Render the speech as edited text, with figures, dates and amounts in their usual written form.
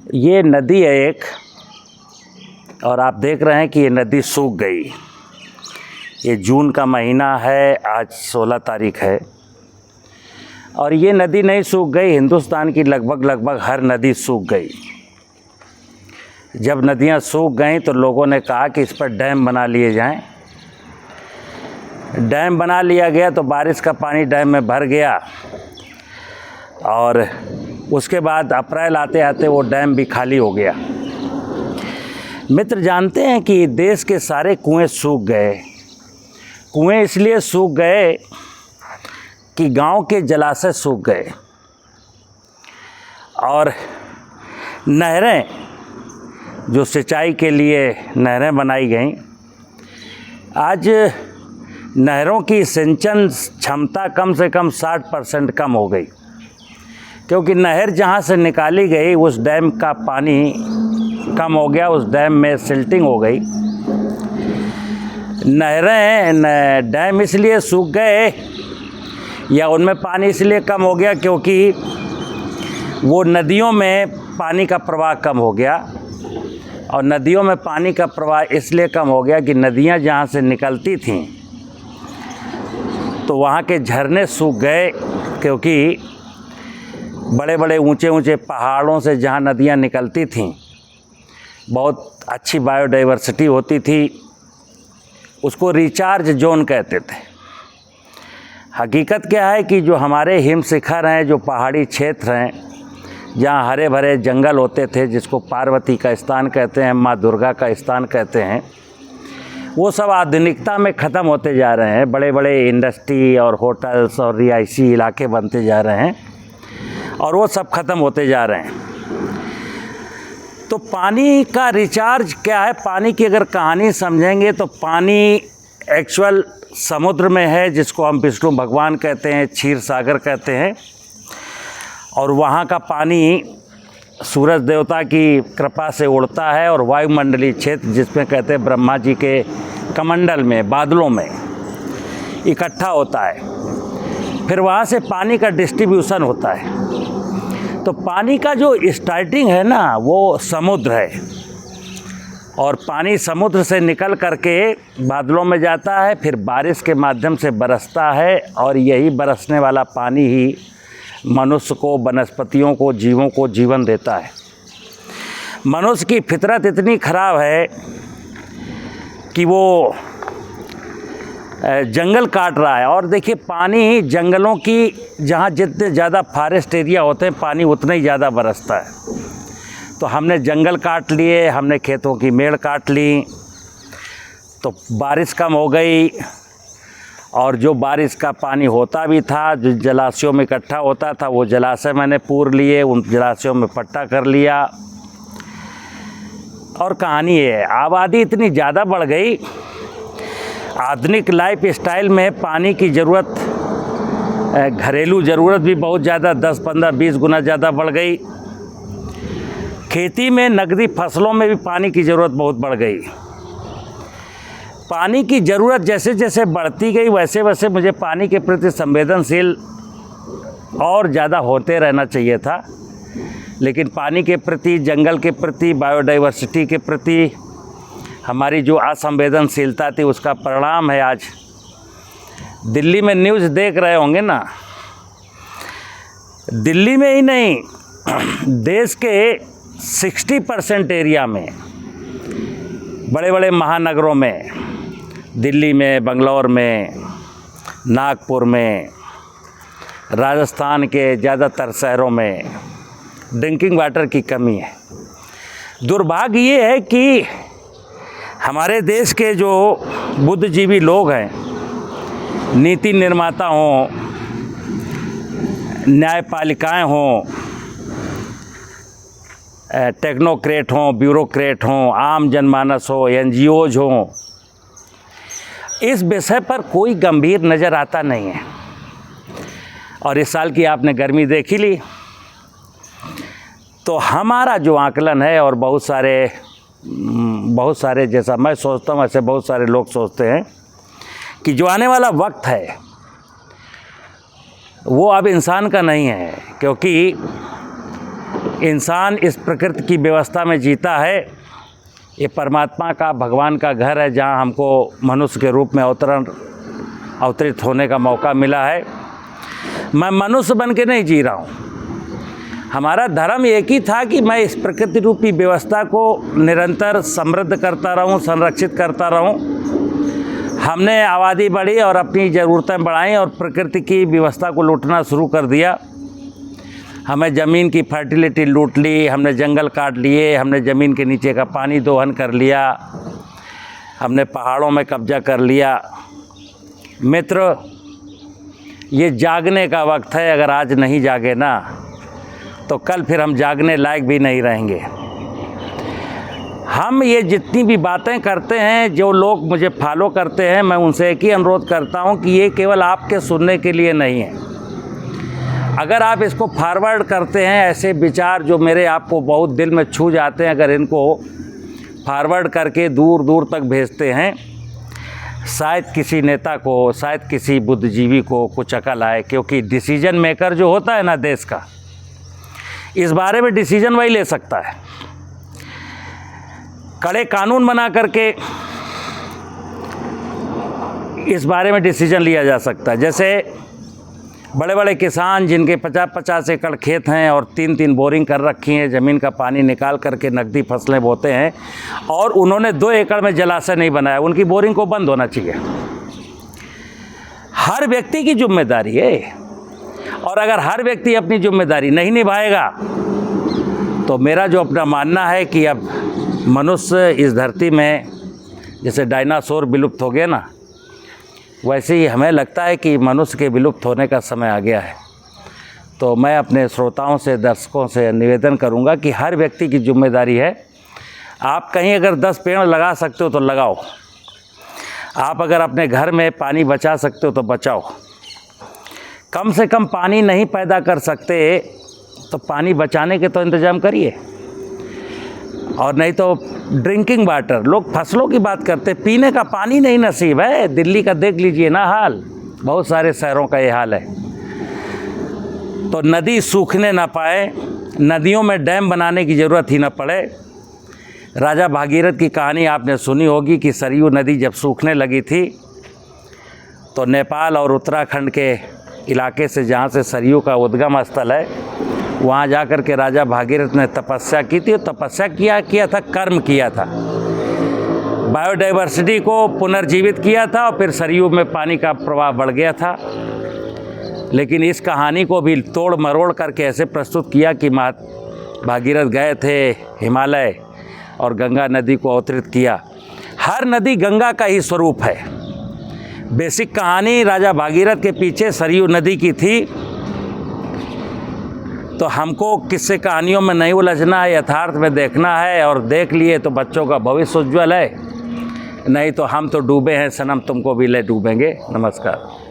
ये नदी है एक, और आप देख रहे हैं कि ये नदी सूख गई। ये जून का महीना है, आज 16 तारीख है, और ये नदी नहीं सूख गई। हिंदुस्तान की लगभग हर नदी सूख गई। जब नदियां सूख गईं तो लोगों ने कहा कि इस पर डैम बना लिए जाएं। डैम बना लिया गया तो बारिश का पानी डैम में भर गया, और उसके बाद अप्रैल आते आते वो डैम भी खाली हो गया। मित्र जानते हैं कि देश के सारे कुएं सूख गए। कुएं इसलिए सूख गए कि गांव के जलाशय सूख गए, और नहरें जो सिंचाई के लिए नहरें बनाई गईं, आज नहरों की सिंचन क्षमता कम से कम 60% कम हो गई, क्योंकि नहर जहाँ से निकाली गई उस डैम का पानी कम हो गया, उस डैम में सिल्टिंग हो गई। नहरें डैम इसलिए सूख गए या उनमें पानी इसलिए कम हो गया क्योंकि वो नदियों में पानी का प्रवाह कम हो गया, और नदियों में पानी का प्रवाह इसलिए कम हो गया कि नदियाँ जहाँ से निकलती थीं तो वहाँ के झरने सूख गए, क्योंकि बड़े बड़े ऊंचे पहाड़ों से जहाँ नदियाँ निकलती थीं बहुत अच्छी बायोडाइवर्सिटी होती थी, उसको रिचार्ज जोन कहते थे। हकीकत क्या है कि जो हमारे हिम शिखर हैं, जो पहाड़ी क्षेत्र हैं, जहाँ हरे भरे जंगल होते थे, जिसको पार्वती का स्थान कहते हैं, माँ दुर्गा का स्थान कहते हैं, वो सब आधुनिकता में ख़त्म होते जा रहे हैं। बड़े बड़े इंडस्ट्री और होटल्स और रिहायशी इलाके बनते जा रहे हैं, और वो सब ख़त्म होते जा रहे हैं। तो पानी का रिचार्ज क्या है? पानी की अगर कहानी समझेंगे तो पानी एक्चुअल समुद्र में है, जिसको हम विष्णु भगवान कहते हैं, क्षीर सागर कहते हैं, और वहाँ का पानी सूरज देवता की कृपा से उड़ता है और वायुमंडलीय क्षेत्र, जिसमें कहते हैं ब्रह्मा जी के कमंडल में, बादलों में इकट्ठा होता है। फिर वहाँ से पानी का डिस्ट्रीब्यूशन होता है। तो पानी का जो स्टार्टिंग है ना, वो समुद्र है, और पानी समुद्र से निकल करके बादलों में जाता है, फिर बारिश के माध्यम से बरसता है, और यही बरसने वाला पानी ही मनुष्य को, वनस्पतियों को, जीवों को जीवन देता है। मनुष्य की फितरत इतनी खराब है कि वो जंगल काट रहा है। और देखिए, पानी जंगलों की जहाँ जितने ज़्यादा फॉरेस्ट एरिया होते हैं, पानी उतना ही ज़्यादा बरसता है। तो हमने जंगल काट लिए, हमने खेतों की मेड़ काट ली, तो बारिश कम हो गई, और जो बारिश का पानी होता भी था, जो जलाशयों में इकट्ठा होता था, वो जलाशय मैंने पूर लिए, उन जलाशयों में पट्टा कर लिया। और कहानी ये है, आबादी इतनी ज़्यादा बढ़ गई, आधुनिक लाइफ स्टाइल में पानी की ज़रूरत, घरेलू ज़रूरत भी बहुत ज़्यादा 10, 15, 20 गुना ज़्यादा बढ़ गई। खेती में, नकदी फसलों में भी पानी की ज़रूरत बहुत बढ़ गई। पानी की ज़रूरत जैसे जैसे बढ़ती गई, वैसे वैसे मुझे पानी के प्रति संवेदनशील और ज़्यादा होते रहना चाहिए था। लेकिन पानी के प्रति, जंगल के प्रति, बायोडाइवर्सिटी के प्रति हमारी जो असंवेदनशीलता थी, उसका परिणाम है आज दिल्ली में न्यूज़ देख रहे होंगे ना। दिल्ली में ही नहीं, देश के 60% एरिया में, बड़े बड़े महानगरों में, दिल्ली में, बंगलौर में, नागपुर में, राजस्थान के ज़्यादातर शहरों में ड्रिंकिंग वाटर की कमी है। दुर्भाग्य ये है कि हमारे देश के जो बुद्धिजीवी लोग हैं, नीति निर्माता हों, न्यायपालिकाएं हों, टेक्नोक्रेट हों, ब्यूरोक्रेट हों, आम जनमानस हो, NGOs हों, इस विषय पर कोई गंभीर नज़र आता नहीं है। और इस साल की आपने गर्मी देख ही ली। तो हमारा जो आकलन है, और बहुत सारे जैसा मैं सोचता हूँ ऐसे बहुत सारे लोग सोचते हैं कि जो आने वाला वक्त है वो अब इंसान का नहीं है, क्योंकि इंसान इस प्रकृति की व्यवस्था में जीता है। ये परमात्मा का, भगवान का घर है, जहाँ हमको मनुष्य के रूप में अवतरित होने का मौका मिला है। मैं मनुष्य बन के नहीं जी रहा हूँ। हमारा धर्म एक ही था कि मैं इस प्रकृति रूपी व्यवस्था को निरंतर समृद्ध करता रहूं, संरक्षित करता रहूं। हमने आबादी बढ़ी और अपनी ज़रूरतें बढ़ाई और प्रकृति की व्यवस्था को लूटना शुरू कर दिया। हमें ज़मीन की फर्टिलिटी लूट ली, हमने जंगल काट लिए, हमने ज़मीन के नीचे का पानी दोहन कर लिया, हमने पहाड़ों में कब्जा कर लिया। मित्र, ये जागने का वक्त है। अगर आज नहीं जागे ना तो कल फिर हम जागने लायक भी नहीं रहेंगे। हम ये जितनी भी बातें करते हैं, जो लोग मुझे फॉलो करते हैं, मैं उनसे एक ही अनुरोध करता हूं कि ये केवल आपके सुनने के लिए नहीं है। अगर आप इसको फॉरवर्ड करते हैं, ऐसे विचार जो मेरे आपको बहुत दिल में छू जाते हैं, अगर इनको फॉरवर्ड करके दूर दूर तक भेजते हैं, शायद किसी नेता को, शायद किसी बुद्धिजीवी को कुछ अकल आए। क्योंकि डिसीजन मेकर जो होता है ना देश का, इस बारे में डिसीजन वही ले सकता है। कड़े कानून बना करके इस बारे में डिसीजन लिया जा सकता है। जैसे बड़े बड़े किसान जिनके 50-50 एकड़ खेत हैं और 3-3 बोरिंग कर रखी हैं, ज़मीन का पानी निकाल करके नकदी फसलें बोते हैं, और उन्होंने 2 एकड़ में जलाशय नहीं बनाया, उनकी बोरिंग को बंद होना चाहिए। हर व्यक्ति की जिम्मेदारी है। और अगर हर व्यक्ति अपनी जिम्मेदारी नहीं निभाएगा तो मेरा जो अपना मानना है कि अब मनुष्य इस धरती में, जैसे डायनासोर विलुप्त हो गए ना, वैसे ही हमें लगता है कि मनुष्य के विलुप्त होने का समय आ गया है। तो मैं अपने श्रोताओं से, दर्शकों से निवेदन करूंगा कि हर व्यक्ति की जिम्मेदारी है। आप कहीं अगर 10 पेड़ लगा सकते हो तो लगाओ। आप अगर अपने घर में पानी बचा सकते हो तो बचाओ। कम से कम पानी नहीं पैदा कर सकते तो पानी बचाने के तो इंतज़ाम करिए। और नहीं तो ड्रिंकिंग वाटर, लोग फसलों की बात करते, पीने का पानी नहीं नसीब है। दिल्ली का देख लीजिए ना हाल, बहुत सारे शहरों का ये हाल है। तो नदी सूखने ना पाए, नदियों में डैम बनाने की ज़रूरत ही ना पड़े। राजा भागीरथ की कहानी आपने सुनी होगी कि सरयू नदी जब सूखने लगी थी तो नेपाल और उत्तराखंड के इलाके से, जहाँ से सरयू का उद्गम स्थल है, वहाँ जाकर के राजा भागीरथ ने तपस्या की थी। तपस्या किया था, कर्म किया था, बायोडाइवर्सिटी को पुनर्जीवित किया था, और फिर सरयू में पानी का प्रवाह बढ़ गया था। लेकिन इस कहानी को भी तोड़ मरोड़ करके ऐसे प्रस्तुत किया कि भागीरथ गए थे हिमालय और गंगा नदी को अवतरित किया। हर नदी गंगा का ही स्वरूप है। बेसिक कहानी राजा भागीरथ के पीछे सरयू नदी की थी। तो हमको किस्से कहानियों में नहीं उलझना है, यथार्थ में देखना है। और देख लिए तो बच्चों का भविष्य उज्ज्वल है, नहीं तो हम तो डूबे हैं सनम, तुमको भी ले डूबेंगे। नमस्कार।